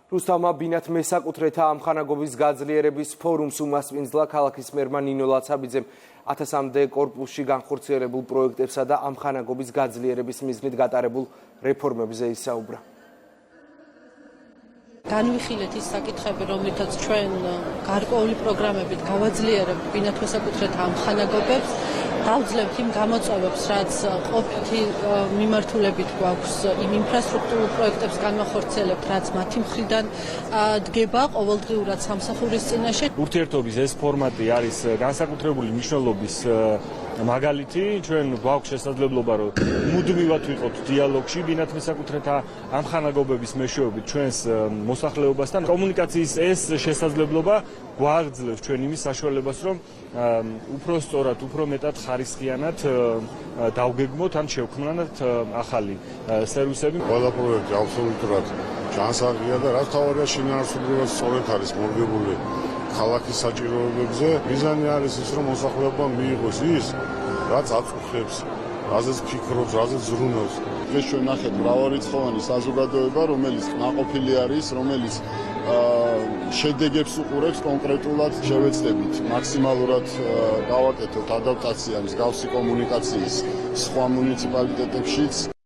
რუსთავმა ბინათ მესაკუთრეთა ამხანაგობის გაძლიერების ფორუმს უმასპინძლა ქალაქის მერმა ნინო ლაცაბიძემ 1000-მდე კორპუსში განხორციელებულ პროექტებსა და ამხანაგობის გაძლიერების მიზნით გატარებულ რეფორმებზე ისაუბრა. განვიხილეთ ის საკითხები, რომლითაც ჩვენ გარკვეული პროგრამებით გავაძლიერებთ ბინათ მესაკუთრეთა ამხანაგობებს, დავძლებთ იმ გამოწვევებს, რაც ყოფითი მიმართულებით გვაქვს იმ ინფრასტრუქტურულ პროექტებს განვახორციელებთ, რაც მათი მხრიდან დგება ყოველდღიურად სამსახურის წინაშე. ურთიერთობის ეს ფორმატი არის განსაკუთრებული მნიშვნელობის მაგალითი, ჩვენ გვაქვს შესაძლებლობა, რომ მუდმივად ვიყოთ დიალოგში ბინათ მესაკუთრეთა ამხანაგობების მეშვეობით ჩვენს მოსახლეობასთან. კომუნიკაციის ეს შესაძლებლობა გვაძლევს ჩვენ იმის საშუალებას, რომ უფრო სწორად, უფრო მეტად ხარისხიანად დავგეგმოთ ან შევქმნათ ახალი სერვისები. ყველა პროექტი აბსოლუტურად ჯანსაღია და რაც თავარია შინაარსობრივად სწორედ არის მორგებული ქალაქის საჭიროებებზე. მიზანი არის ის, რომ მოსახლეობა მიიღოს ის, რაც აწუხებს, რაზეც ფიქრობს, რაზეც ზრუნავს. ეს ჩვენ ნახეთ მრავალრიცხოვანი საზოგადოება, რომელიც კმაყოფილი არის, რომელიც შედეგებს უყურებს კონკრეტულად. შევეცდებით მაქსიმალურად გავაკეთოთ ადაპტაცია მსგავსი კომუნიკაციის სხვა მუნიციპალიტეტებშიც.